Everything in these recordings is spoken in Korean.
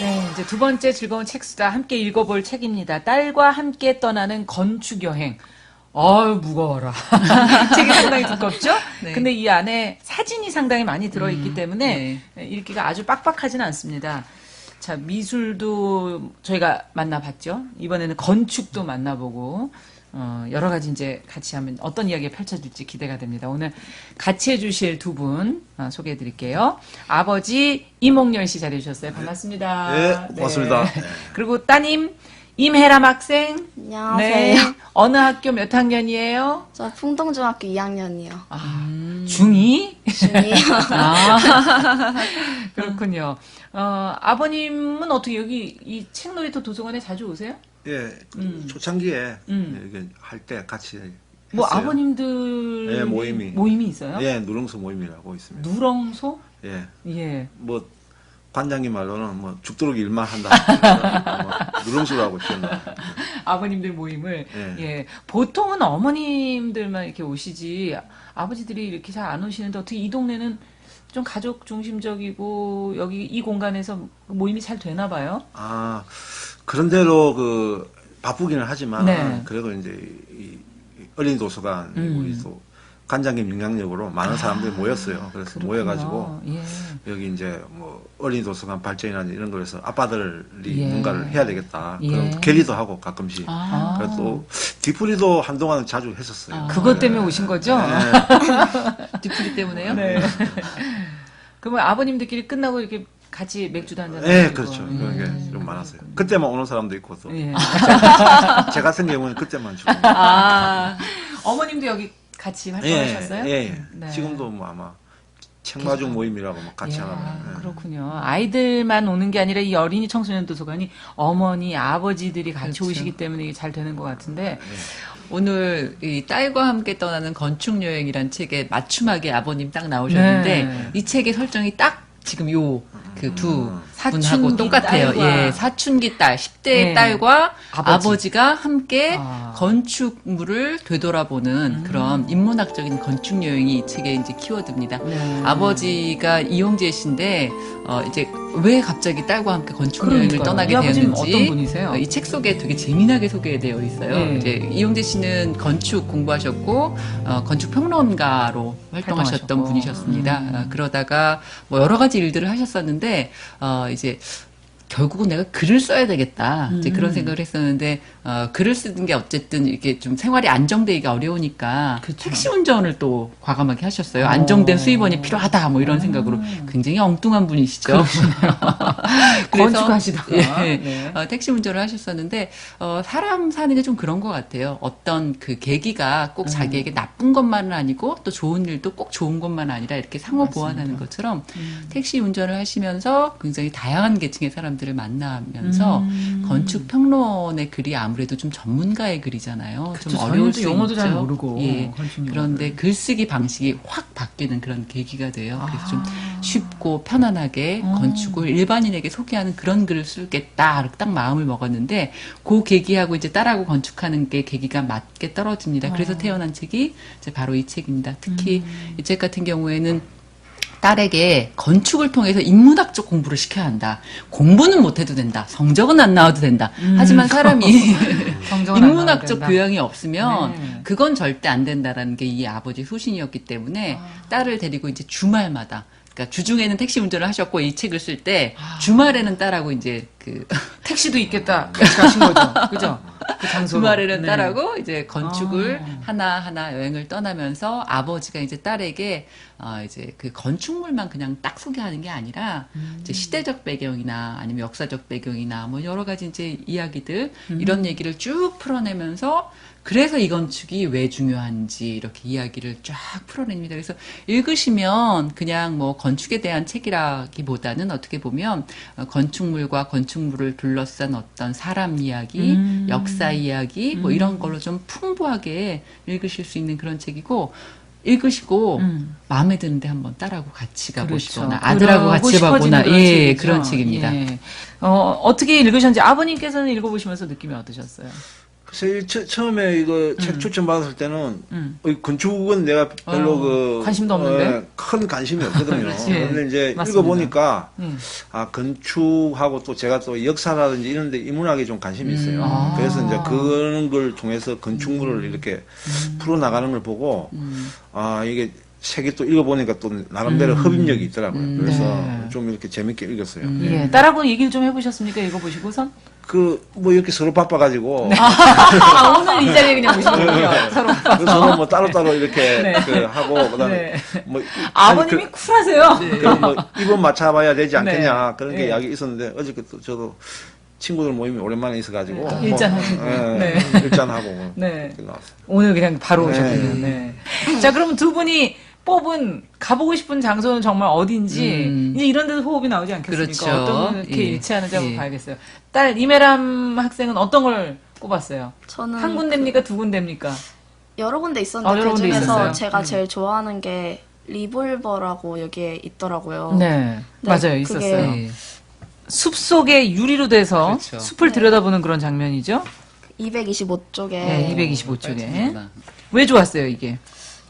네, 이제 두 번째 즐거운 책수다 함께 읽어볼 책입니다. 딸과 함께 떠나는 건축 여행. 아유, 무거워라. 책이 상당히 두껍죠? 네. 근데 이 안에 사진이 상당히 많이 들어있기 때문에 읽기가 아주 빡빡하지는 않습니다. 자, 미술도 저희가 만나봤죠? 이번에는 건축도 만나보고, 여러 가지 이제 같이 하면 어떤 이야기가 펼쳐질지 기대가 됩니다. 오늘 같이 해주실 두 분 소개해 드릴게요. 아버지 이몽열 씨 자리해주셨어요. 반갑습니다. 네, 고맙습니다. 네. 그리고 따님 임혜람 학생. 안녕하세요. 네. 어느 학교 몇 학년이에요? 저 풍동중학교 2학년이요. 중2? 중2요. 아, 그렇군요. 아버님은 어떻게 여기 이 책놀이터 도서관에 자주 오세요? 예, 초창기에 이게 할 때 같이 했어요. 뭐 아버님들 예, 모임이 있어요? 예, 누렁소 모임이라고 있습니다. 누렁소? 예, 예. 뭐 관장님 말로는 뭐 죽도록 일만 한다. 뭐 누렁소라고 표현나. 아버님들 모임을 예. 예. 보통은 어머님들만 이렇게 오시지 아버지들이 이렇게 잘 안 오시는데 어떻게 이 동네는 좀 가족 중심적이고 여기 이 공간에서 모임이 잘 되나 봐요? 아, 그런대로 그 바쁘기는 하지만 네. 그래도 이제 이 어린이 도서관 우리 또 관장님 영향력으로 많은 사람들이 모였어요. 그래서 그렇군요. 모여가지고 예. 여기 이제 뭐 어린이 도서관 발전이나 이런 거에서 아빠들이 예. 뭔가를 해야 되겠다. 예. 그런 결의도 하고 가끔씩. 아. 그래서 또 뒤풀이도 한동안 자주 했었어요. 그것 때문에 오신 거죠? 뒤풀이 때문에요? 네. 그러면 아버님들끼리 끝나고 이렇게 같이 맥주도 한잔 네, 하시고. 그렇죠. 그런 게 좀 많았어요. 그때만 오는 사람도 있고 또. 예. 제 같은 경우는 그때만 주고. 아, 어머님도 여기 같이 활동하셨어요? 예. 네. 지금도 뭐 아마 책마중 모임이라고 뭐 같이 예, 하나. 그렇군요. 아이들만 오는 게 아니라 이 어린이 청소년 도서관이 어머니, 아버지들이 같이 그렇죠. 오시기 때문에 이게 잘 되는 것 같은데. 오늘 이 딸과 함께 떠나는 건축 여행이란 책에 맞춤하게 아버님 딱 나오셨는데 네. 이 책의 설정이 딱 지금 요 그 두 분하고 사춘기 똑같아요. 딸과 예, 사춘기 딸, 10대의 네. 딸과 아버지. 아버지가 함께 아. 건축물을 되돌아보는 그런 인문학적인 건축 여행이 이 책의 이제 키워드입니다. 네. 아버지가 이용재 씨인데 이제 왜 갑자기 딸과 함께 건축 여행을 그러니까요. 떠나게 이 아버지는 되었는지 어떤 분이세요? 이 책 속에 되게 재미나게 소개되어 있어요. 네. 이제 이용재 씨는 건축 공부하셨고 건축 평론가로 활동하셨던 활동하셨고. 분이셨습니다. 그러다가 뭐 여러 가지 일들을 하셨었는데 이제 결국은 내가 글을 써야 되겠다. 이제 그런 생각을 했었는데, 글을 쓰는 게 어쨌든 이렇게 좀 생활이 안정되기가 어려우니까 그쵸. 택시 운전을 또 과감하게 하셨어요. 안정된 수입원이 필요하다. 뭐 이런 생각으로 굉장히 엉뚱한 분이시죠. 건축하시다가. 예, 네. 택시 운전을 하셨었는데, 사람 사는 게 좀 그런 것 같아요. 어떤 그 계기가 꼭 자기에게 나쁜 것만은 아니고 또 좋은 일도 꼭 좋은 것만 아니라 이렇게 상호 보완하는 것처럼 택시 운전을 하시면서 굉장히 다양한 계층의 사람들을 만나면서 건축 평론의 글이 아무래도 좀 전문가의 글이잖아요. 그쵸, 좀 어려울 저희도 수 영어도 있죠. 잘 모르고, 예. 건축 영어를. 그런데 글쓰기 방식이 확 바뀌는 그런 계기가 돼요. 그래서 좀 쉽고 편안하게 건축을 일반인에게 소개하는 그런 글을 쓰겠다. 딱 마음을 먹었는데 그 계기하고 이제 딸하고 건축하는 게 계기가 맞게 떨어집니다. 그래서 태어난 책이 이제 바로 이 책입니다. 특히 이 책 같은 경우에는 딸에게 건축을 통해서 인문학적 공부를 시켜야 한다. 공부는 못해도 된다. 성적은 안 나와도 된다. 하지만 사람이 성적은 안 인문학적 나와도 된다. 교양이 없으면 네. 그건 절대 안 된다라는 게 이 아버지 소신이었기 때문에 딸을 데리고 이제 주말마다 그러니까 주중에는 택시 운전을 하셨고 이 책을 쓸 때 주말에는 딸하고 이제 그 택시도 있겠다. 같이 가신 거죠. 그죠? 그 장소로. 주말에는 네. 딸하고 이제 건축을 하나하나 여행을 떠나면서 아버지가 이제 딸에게 이제 그 건축물만 그냥 딱 소개하는 게 아니라 이제 시대적 배경이나 아니면 역사적 배경이나 뭐 여러 가지 이제 이야기들 이런 얘기를 쭉 풀어내면서 그래서 이 건축이 왜 중요한지 이렇게 이야기를 쫙 풀어냅니다. 그래서 읽으시면 그냥 뭐 건축에 대한 책이라기보다는 어떻게 보면 건축물과 건축물을 둘러싼 어떤 사람 이야기, 역사 이야기 뭐 이런 걸로 좀 풍부하게 읽으실 수 있는 그런 책이고 읽으시고 마음에 드는데 한번 딸하고 같이 가보시거나 그렇죠. 아들하고 그러고 같이 싶어지는 가보거나 그런 예 책이죠. 그런 책입니다. 예. 어떻게 읽으셨는지 아버님께서는 읽어보시면서 느낌이 어떠셨어요? 글쎄, 처음에 이거 책 추천 받았을 때는 건축은 내가 별로 관심도 없는데? 큰 관심이 없거든요. 그렇지. 그런데 이제 맞습니다. 읽어보니까 건축하고 또 제가 또 역사라든지 이런 데 인문학에 좀 관심이 있어요. 그래서 이제 그런 걸 통해서 건축물을 이렇게 풀어나가는 걸 보고 이게 책이 또 읽어보니까 또 나름대로 흡입력이 있더라고요. 그래서 네. 좀 이렇게 재밌게 읽었어요. 예. 딸하고 얘기를 좀 해보셨습니까? 읽어보시고선? 뭐 이렇게 서로 바빠가지고 오늘 이 자리에 그냥 오시는군요. 서로. 서로 뭐 따로따로 이렇게 네. 하고 그다음에 네. 뭐 아버님이 쿨하세요. 뭐 입은 맞춰봐야 되지 않겠냐 네. 그런 네. 게 이야기 있었는데 어저께 또 저도 친구들 모임이 오랜만에 있어가지고 네. 일잔하시고. 네. 일잔하고 네. 이렇게 나왔어요. 오늘 그냥 바로 네. 오셨군요. 네. 자, 그럼 두 분이 뽑은 가보고 싶은 장소는 정말 어딘지 이제 이런 데서 호흡이 나오지 않겠습니까? 그렇죠. 어떤 게 이렇게 예. 일치하는지 한번 예. 봐야겠어요. 딸 이메람 학생은 어떤 걸 꼽았어요? 저는 한 군데입니까? 두 군데입니까? 여러 군데 있었는데 여러 군데 그중에서 있었어요. 제가 제일 좋아하는 게 리볼버라고 여기에 있더라고요. 네, 네, 맞아요. 그게- 있었어요. 예. 숲 속에 유리로 돼서 그렇죠. 숲을 들여다보는 그런 장면이죠. 225쪽에 네, 225쪽에. 그렇습니다. 왜 좋았어요, 이게?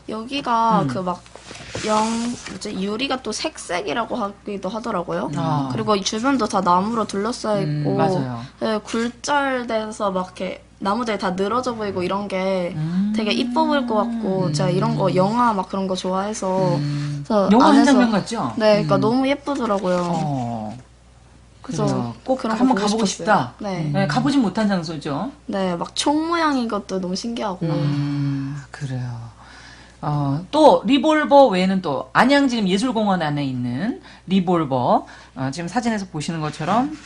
여기가 그 막 유리가 또 색색이라고 하기도 하더라고요. 아. 그리고 이 주변도 다 나무로 둘러싸여 있고 맞아요. 네, 굴절돼서 막 이렇게 나무들이 다 늘어져 보이고 이런 게 되게 이뻐 보일 것 같고 제가 이런 거 영화 막 그런 거 좋아해서 그래서 영화 한 안에서- 장면 같죠? 네, 그러니까 너무 예쁘더라고요. 그래서 그래서 꼭 그런 거 한번 보고 가보고 싶었어요. 싶다. 네. 네, 가보진 못한 장소죠. 네, 막 총 모양인 것도 너무 신기하고. 그래요. 또 리볼버 외에는 또 안양 지금 예술공원 안에 있는 리볼버 지금 사진에서 보시는 것처럼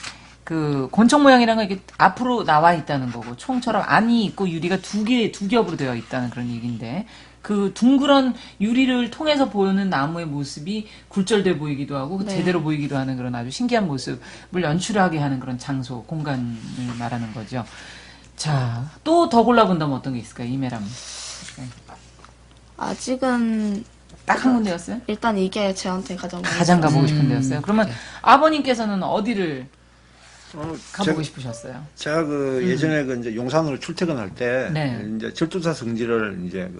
그 권총 모양이란 건 이게 앞으로 나와 있다는 거고 총처럼 안이 있고 유리가 두 겹으로 되어 있다는 그런 얘기인데 그 둥그런 유리를 통해서 보이는 나무의 모습이 굴절돼 보이기도 하고 네. 제대로 보이기도 하는 그런 아주 신기한 모습을 연출하게 하는 그런 장소 공간을 말하는 거죠. 자, 또 더 골라본다면 어떤 게 있을까요? 이메람. 아직은 딱 한 군데였어요? 일단 이게 제한테 가장 많이 가장 가보고 좋았어요. 싶은 데였어요. 그러면 아버님께서는 어디를 가보고 제가, 싶으셨어요? 제가 그 예전에 그 이제 용산으로 출퇴근할 때 네. 이제 철도사 성지를 이제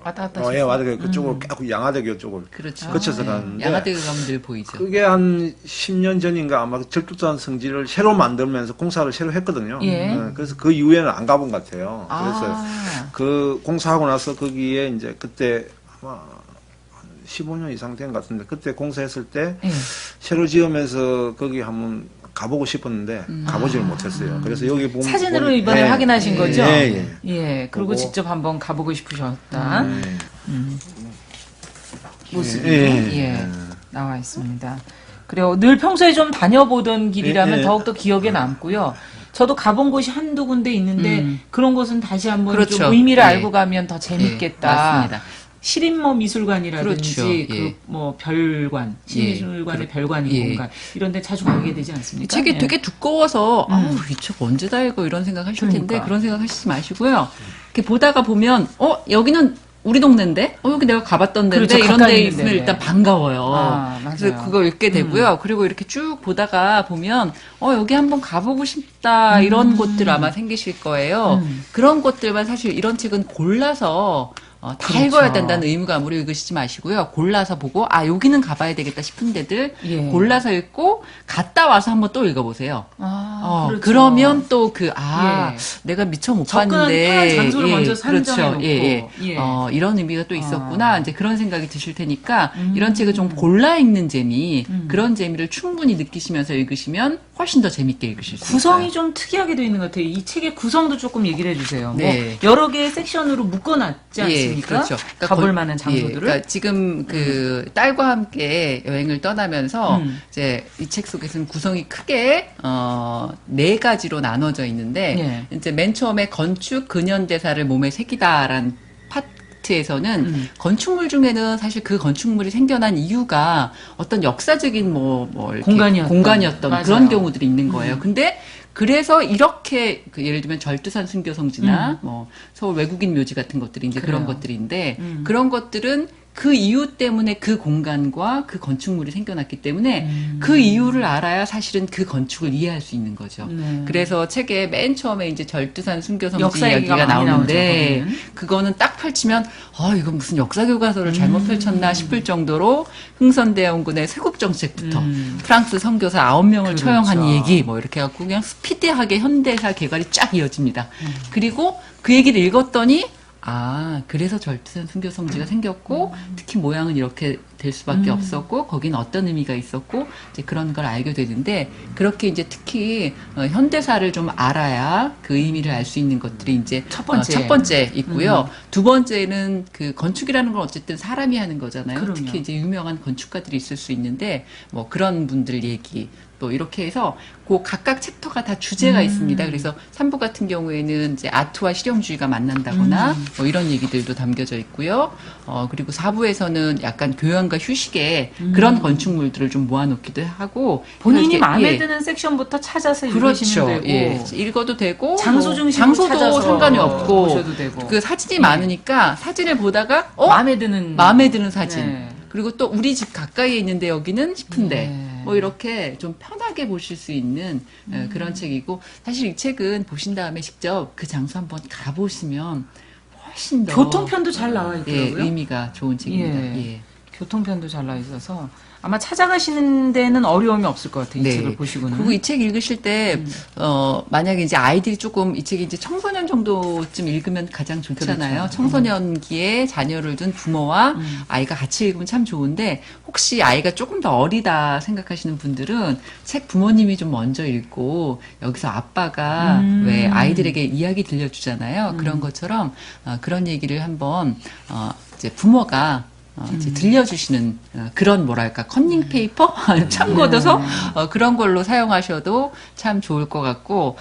왔다 갔다 예, 하셨어요? 맞아요. 그쪽으로 계속 양화대교 쪽을 그렇죠. 거쳐서 가는데 양화대교 가면 늘 보이죠. 그게 한 10년 전인가 아마 철도산 성지를 새로 만들면서 공사를 새로 했거든요. 예. 그래서 그 이후에는 안 가본 것 같아요. 그래서 아, 그 공사하고 나서 거기에 이제 그때 아마 한 15년 이상 된 것 같은데 그때 공사했을 때 예. 새로 지으면서 거기 한번 가보고 싶었는데 가보지를 못했어요. 그래서 여기 보면 사진으로 보니- 이번에 예. 확인하신 거죠? 예, 예. 예, 그리고 보고- 직접 한번 가보고 싶으셨다. 네. 모습이 예. 예, 나와 있습니다. 그리고 늘 평소에 좀 다녀보던 길이라면 예, 예. 더욱더 기억에 남고요. 저도 가본 곳이 한두 군데 있는데 그런 곳은 다시 한번 그렇죠. 좀 의미를 예. 알고 가면 더 재밌겠다. 맞습니다. 시린머 미술관이라든지 그렇죠. 예. 그 뭐 별관, 시민미술관의 별관이 예. 공간 이런 데 자주 가게 되지 않습니까? 이 책이 예. 되게 두꺼워서 아우 이 책 언제 다 읽어 이런 생각 하실 텐데 그러니까. 그런 생각 하시지 마시고요. 이렇게 보다가 보면 여기는 우리 동네인데 여기 내가 가봤던 데인데 그렇죠. 이런 가까이 데 있는 있으면 데인데. 일단 반가워요. 아, 맞아요. 그래서 그거 읽게 되고요. 그리고 이렇게 쭉 보다가 보면 여기 한번 가보고 싶다 이런 곳들 아마 생기실 거예요. 그런 곳들만 사실 이런 책은 골라서 다 그렇죠. 읽어야 된다는 의무감으로 읽으시지 마시고요. 골라서 보고 여기는 가봐야 되겠다 싶은 데들 예. 골라서 읽고 갔다 와서 한번 또 읽어보세요. 그렇죠. 그러면 또 예. 내가 미처 못 접근하는 봤는데 편한 장소를 먼저 산정해놓고. 예. 예. 이런 의미가 또 있었구나. 이제 그런 생각이 드실 테니까 이런 책을 좀 골라 읽는 재미, 그런 재미를 충분히 느끼시면서 읽으시면 훨씬 더 재밌게 읽으실 수 구성이 있어요. 좀 특이하게 되어 있는 것 같아요. 이 책의 구성도 조금 얘기를 해주세요. 네. 뭐 여러 개의 섹션으로 묶어놨지 않습니까? 그렇죠. 그러니까 가볼 만한 장소들을. 그러니까 지금 그 딸과 함께 여행을 떠나면서 이제 이 책 속에서는 구성이 크게 4가지로 나눠져 있는데 이제 맨 처음에 건축 근현대사를 몸에 새기다라는 파트에서는 건축물 중에는 사실 그 건축물이 생겨난 이유가 어떤 역사적인 이렇게 공간이었던 맞아요. 그런 경우들이 있는 거예요. 근데 그래서 이렇게 예를 들면 절두산 순교성지나 뭐 서울 외국인 묘지 같은 것들이 이제 그런 그래요. 것들인데 그런 것들은 그 이유 때문에 그 공간과 그 건축물이 생겨났기 때문에 그 이유를 알아야 사실은 그 건축을 이해할 수 있는 거죠. 그래서 책에 맨 처음에 이제 절두산 순교성지 역사 이야기가 얘기가 많이 나오는데 나오죠, 그거는 딱 펼치면 이건 무슨 역사 교과서를 잘못 펼쳤나 싶을 정도로 흥선대원군의 세국 정책부터 프랑스 선교사 9명을 그렇죠. 처형한 얘기 뭐 이렇게 해갖고 그냥 스피디하게 현대사 개괄이 쫙 이어집니다. 그리고 그 얘기를 읽었더니 그래서 절두산 순교성지가 생겼고, 특히 모양은 이렇게 될 수밖에 없었고, 거기는 어떤 의미가 있었고, 이제 그런 걸 알게 되는데, 그렇게 이제 특히, 현대사를 좀 알아야 그 의미를 알 수 있는 것들이 이제, 첫 번째. 첫 번째 있고요. 두 번째는 그 건축이라는 건 어쨌든 사람이 하는 거잖아요. 그럼요. 특히 이제 유명한 건축가들이 있을 수 있는데, 뭐 그런 분들 얘기, 또 이렇게 해서 그 각각 챕터가 다 주제가 있습니다. 그래서 3부 같은 경우에는 이제 아트와 실용주의가 만난다거나 뭐 이런 얘기들도 담겨져 있고요. 그리고 4부에서는 약간 교양과 휴식의 그런 건축물들을 좀 모아놓기도 하고 본인이 이렇게, 마음에 드는 섹션부터 찾아서 읽으시면 그렇죠. 되고 예. 읽어도 되고 장소 뭐 중심으로 장소도 찾아서 상관이 없고 보셔도 되고. 그 사진이 많으니까 사진을 보다가 마음에 드는 마음에 드는 사진. 네. 그리고 또 우리 집 가까이에 있는데 여기는 싶은데 네. 뭐 이렇게 좀 편하게 보실 수 있는 그런 책이고 사실 이 책은 보신 다음에 직접 그 장소 한번 가보시면 훨씬 더 교통편도 잘 나와 예, 있더라고요. 의미가 좋은 책입니다. 예. 예. 교통편도 잘 나와 있어서 아마 찾아가시는 데는 어려움이 없을 것 같아요. 이 책을 보시고는. 그리고 이 책 읽으실 때, 만약에 이제 아이들이 조금, 이 책이 이제 청소년 정도쯤 읽으면 가장 좋잖아요. 그렇죠. 청소년기에 자녀를 둔 부모와 아이가 같이 읽으면 참 좋은데, 혹시 아이가 조금 더 어리다 생각하시는 분들은 책 부모님이 좀 먼저 읽고, 여기서 아빠가 왜 아이들에게 이야기 들려주잖아요. 그런 것처럼, 그런 얘기를 한번, 이제 부모가 이제 들려주시는 그런 뭐랄까 컨닝 페이퍼 참고도서 그런 걸로 사용하셔도 참 좋을 것 같고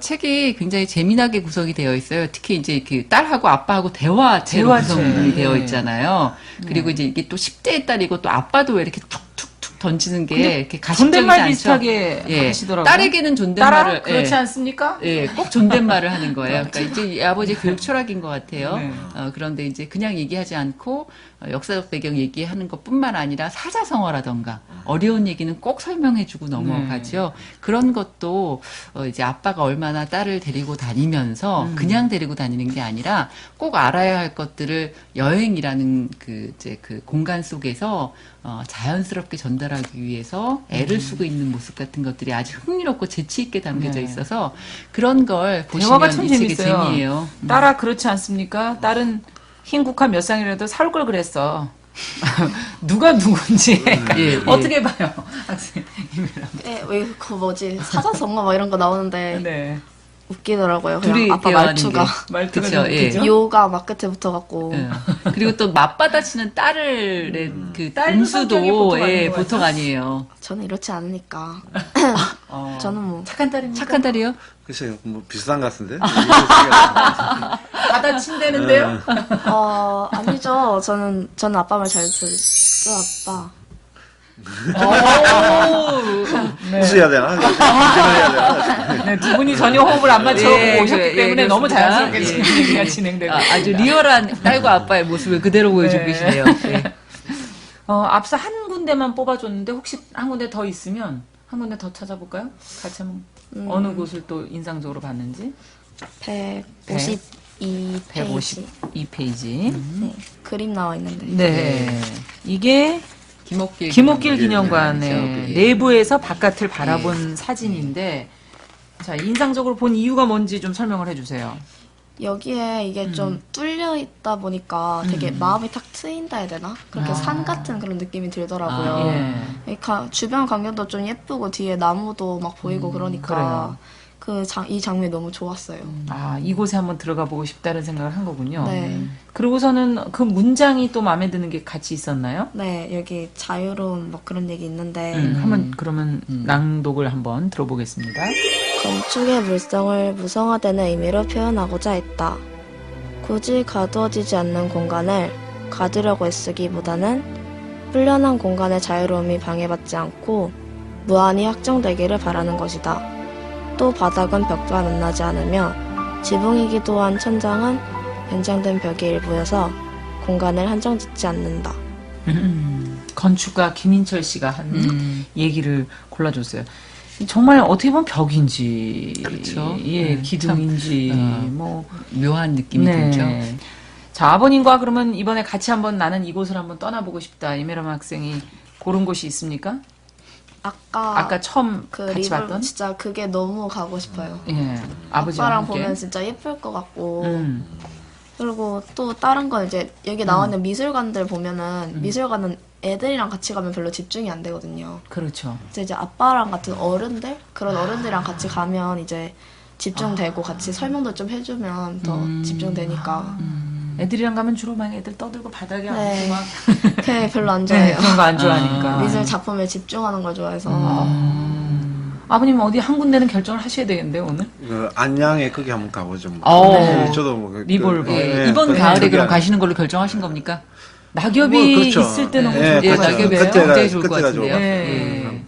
책이 굉장히 재미나게 구성이 되어 있어요. 특히 이제 그 딸하고 아빠하고 대화체로 대화체. 구성이 되어 네. 있잖아요. 그리고 이제 이게 또 10대의 딸이고 또 아빠도 왜 이렇게 툭툭툭 던지는 게 근데 이렇게 가식적이지 존댓말 않죠. 비슷하게 예. 하시더라고요. 딸에게는 딸아? 존댓말을 그렇지 예. 않습니까? 예, 꼭 존댓말을 하는 거예요. 그러니까 이제 이 아버지의 교육 철학인 것 같아요. 네. 그런데 이제 그냥 얘기하지 않고 역사적 배경 얘기하는 것뿐만 아니라 사자성어라던가 어려운 얘기는 꼭 설명해주고 넘어가죠. 그런 것도 이제 아빠가 얼마나 딸을 데리고 다니면서 그냥 데리고 다니는 게 아니라 꼭 알아야 할 것들을 여행이라는 그 이제 그 공간 속에서 자연스럽게 전달하기 위해서 애를 쓰고 있는 모습 같은 것들이 아주 흥미롭고 재치 있게 담겨져 네. 있어서 그런 걸 대화가 보시면 참 이 책의 재밌어요. 재미예요. 딸아 그렇지 않습니까? 딸은 흰 국화 몇 쌍이라도 사올 걸 그랬어. 누가 누군지 예, 예. 어떻게 봐요, 학생? 왜 그 뭐지 사자성어 막 이런 거 나오는데 네. 웃기더라고요. 둘이 그냥 아빠 대화하는 말투가 말투가 그쵸, 좀 예. 웃기죠? 요가 막 끝에 붙어갖고 예. 그리고 또 맞받아치는 딸의 그 딸도 성격이 음수도 보통 아닌 것 보통 같죠? 아니에요. 저는 이렇지 않으니까 저는 뭐 착한 딸입니까? 착한 딸이요? 글쎄요, 뭐 비슷한 것 같은데. 받아친다는데요? 아니죠. 저는 아빠 말 잘 듣죠. 아빠. 웃어야 되나? 진정해야 되나? 네, 두 분이 전혀 호흡을 안 맞춰 예, 오셨기 예, 때문에 너무 그렇습니다. 자연스럽게 예. 지금 얘기가 진행되고 아주 있습니다. 리얼한 딸과 아빠의 모습을 그대로 보여주고 네. 계시네요. 예. 앞서 한 군데만 뽑아줬는데 혹시 한 군데 더 있으면 한 군데 더 찾아볼까요? 같이 한번 어느 곳을 또 인상적으로 봤는지 152페이지. 152페이지. 네, 그림 나와 있는데. 네. 이게 김옥길 김옥길 기념관이죠. 기념관의 예. 내부에서 바깥을 바라본 사진인데 자 인상적으로 본 이유가 뭔지 좀 설명을 해주세요. 여기에 이게 좀 뚫려 있다 보니까 되게 마음이 탁 트인다 해야 되나? 그렇게 산 같은 그런 느낌이 들더라고요. 예. 이 주변 광경도 좀 예쁘고 뒤에 나무도 막 보이고 그러니까 이 장면이 너무 좋았어요. 이곳에 한번 들어가 보고 싶다는 생각을 한 거군요. 네. 그러고서는 그 문장이 또 마음에 드는 게 같이 있었나요? 네, 여기 자유로운 뭐 그런 얘기 있는데 한번 그러면 낭독을 한번 들어보겠습니다. 건축의 물성을 무성화되는 의미로 표현하고자 했다. 굳이 가두어지지 않는 공간을 가두려고 애쓰기보다는 불련한 공간의 자유로움이 방해받지 않고 무한히 확정되기를 바라는 것이다. 또 바닥은 벽과 만나지 않으며 지붕이기도 한 천장은 변장된 벽의 일부여서 공간을 한정짓지 않는다. 건축가 김인철 씨가 한 얘기를 골라줬어요. 정말 어떻게 보면 벽인지, 그렇죠. 예, 기둥인지, 뭐 묘한 느낌이 네. 들죠. 자, 아버님과 그러면 이번에 같이 한번 나는 이곳을 한번 떠나보고 싶다. 이메람 학생이 고른 곳이 있습니까? 아까 처음 그 같이 리볼 봤던? 진짜 그게 너무 가고 싶어요. 예, 아버지와 아빠랑 함께. 보면 진짜 예쁠 것 같고 음. 그리고 또 다른 건 이제 여기 나와 있는 미술관들 보면은 미술관은 애들이랑 같이 가면 별로 집중이 안 되거든요. 그렇죠. 이제 아빠랑 같은 어른들 그런 어른들이랑 같이 가면 이제 집중되고 같이 설명도 좀 해주면 더 집중되니까. 애들이랑 가면 주로 막 애들 떠들고 바닥에 네. 앉고 막 그게 별로 안 네, 좋아해요. 그런 거 안 좋아하니까. 미술 작품에 집중하는 걸 좋아해서. 아버님 어디 한 군데는 결정을 하셔야 되겠는데 오늘? 그 안양에 거기 한번 가보죠. 뭐. 네. 저도 뭐 리볼버. 네, 이번 그 가을에 저기 그럼 가시는 걸로 결정하신 겁니까? 낙엽이 뭐, 그렇죠. 있을 때 너무 예, 좋을 것 그렇죠. 같아요. 낙엽이에요? 굉장히 좋을 것 그때가 같은데요. 예.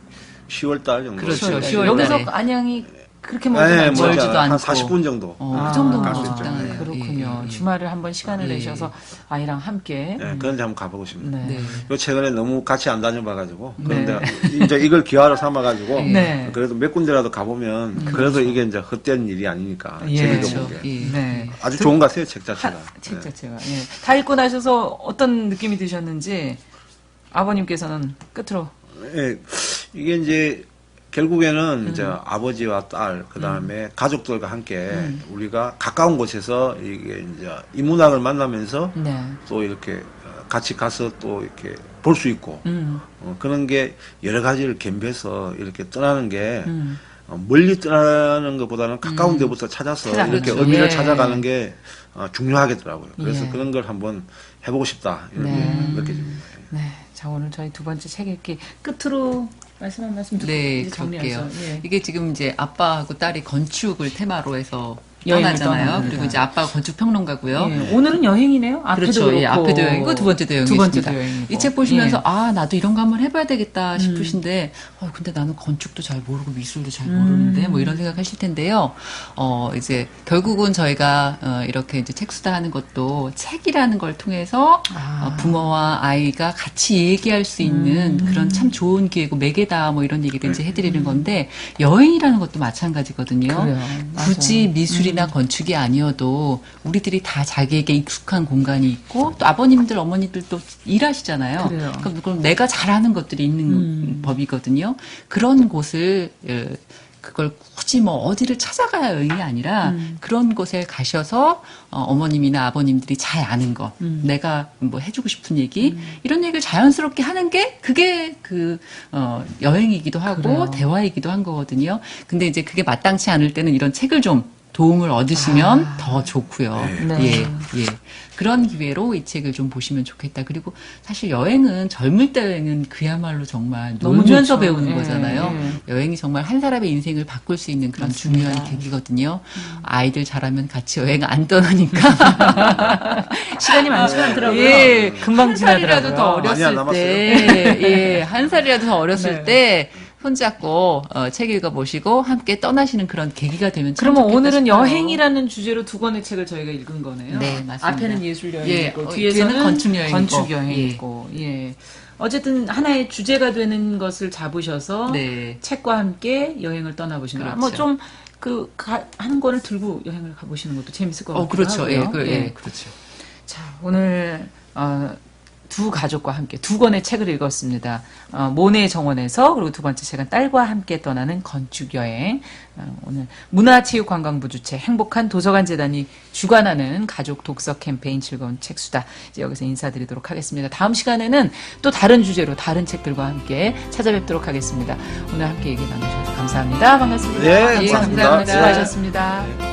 10월 달 정도. 그렇죠. 네, 10월 여기서 달에. 안양이 그렇게 멀지 네, 않죠. 멀지도 한 않고. 40분 정도. 그 정도면 갈수 있죠. 적당하네요. 그렇군요. 예, 예. 주말에 한번 시간을 예. 내셔서 아이랑 함께. 네, 그런데 한번 가보고 싶습니다. 네. 네. 요 최근에 너무 같이 안 다녀봐가지고 네. 그런데 이제 이걸 기회로 삼아가지고 네. 그래도 몇 군데라도 가보면 그래도 이게 이제 헛된 일이 아니니까 예. 재미도 그렇죠. 보게 예. 네. 아주 좋은 것 같아요 책 자체가. 책 네. 자체가. 예. 다 읽고 나셔서 어떤 느낌이 드셨는지 아버님께서는 끝으로. 예, 이게 이제 결국에는 이제 아버지와 딸, 그 다음에 가족들과 함께 우리가 가까운 곳에서 이게 이제 인문학을 만나면서 네. 또 이렇게 같이 가서 또 이렇게 볼 수 있고 그런 게 여러 가지를 겸비해서 이렇게 떠나는 게 멀리 떠나는 것보다는 가까운 데부터 찾아서 이렇게 그렇죠. 의미를 예. 찾아가는 게 중요하겠더라고요. 그래서 예. 그런 걸 한번 해보고 싶다 이렇게 네. 느껴집니다. 네. 자, 오늘 저희 두 번째 책 읽기 끝으로 말씀 한 말씀 듣고 네, 이제 그럴게요. 정리해서. 예. 이게 지금 이제 아빠하고 딸이 건축을 테마로 해서 여행을 떠나잖아요. 떠납니다. 그리고 이제 아빠가 건축 평론가고요. 예. 오늘은 여행이네요. 앞에도 그렇죠. 그렇고. 예, 앞에도 여행이고 두 번째도 두 번째도 여행이십니다. 여행이고. 이 책 보시면서 예. 아 나도 이런 거 한번 해봐야 되겠다 싶으신데 근데 나는 건축도 잘 모르고 미술도 잘 모르는데 뭐 이런 생각하실 텐데요. 이제 결국은 저희가 이렇게 이제 책수다하는 것도 책이라는 걸 통해서 부모와 아이가 같이 얘기할 수 있는 그런 참 좋은 기회고 매개다 뭐 이런 얘기를 이제 해드리는 건데 여행이라는 것도 마찬가지거든요. 그래요. 굳이 미술이나 건축이 아니어도 우리들이 다 자기에게 익숙한 공간이 있고 또 아버님들 어머니들 또 일하시잖아요. 그래요. 그럼 내가 잘하는 것들이 있는 법이거든요. 그런 곳을 그걸 굳이 뭐 어디를 찾아가야 여행이 아니라 그런 곳에 가셔서 어머님이나 아버님들이 잘 아는 것, 내가 뭐 해주고 싶은 얘기 이런 얘기를 자연스럽게 하는 게 그게 여행이기도 하고 그래요. 대화이기도 한 거거든요. 근데 이제 그게 마땅치 않을 때는 이런 책을 좀 도움을 얻으시면 더 좋고요. 네. 예, 예. 그런 기회로 이 책을 좀 보시면 좋겠다. 그리고 사실 여행은 젊을 때 여행은 그야말로 정말 너무 놀면서 좋죠. 배우는 예, 거잖아요. 예. 여행이 정말 한 사람의 인생을 바꿀 수 있는 그런 맞습니다. 중요한 계기거든요. 아이들 잘하면 같이 여행 안 떠나니까. 시간이 많지가 않더라고요. 예, 금방 한 살이라도 지나더라고요. 더 많이 안 어렸을 남았어요? 때, 예, 한 살이라도 더 어렸을 네. 때 손잡고 책 읽어보시고 함께 떠나시는 그런 계기가 되면 참 그러면 좋겠다 오늘은 싶어요. 여행이라는 주제로 두 권의 책을 저희가 읽은 거네요. 네, 맞습니다. 앞에는 예술 예, 여행이고 뒤에서는 뒤에는 건축 여행이고. 건축 여행이고. 예. 어쨌든 하나의 주제가 되는 것을 잡으셔서 네. 책과 함께 여행을 떠나보시는 거. 그렇죠. 뭐좀 한 권을 들고 여행을 가보시는 것도 재밌을 것 같아요. 그렇죠. 예, 그렇죠. 자, 오늘 두 가족과 함께 두 권의 책을 읽었습니다. 모네 정원에서 그리고 두 번째 책은 딸과 함께 떠나는 건축여행. 오늘 문화체육관광부 주최 행복한 도서관 재단이 주관하는 가족 독서 캠페인 즐거운 책수다. 이제 여기서 인사드리도록 하겠습니다. 다음 시간에는 또 다른 주제로 다른 책들과 함께 찾아뵙도록 하겠습니다. 오늘 함께 얘기 나누셔서 감사합니다. 반갑습니다. 네, 감사합니다. 고맙습니다. 수고하셨습니다.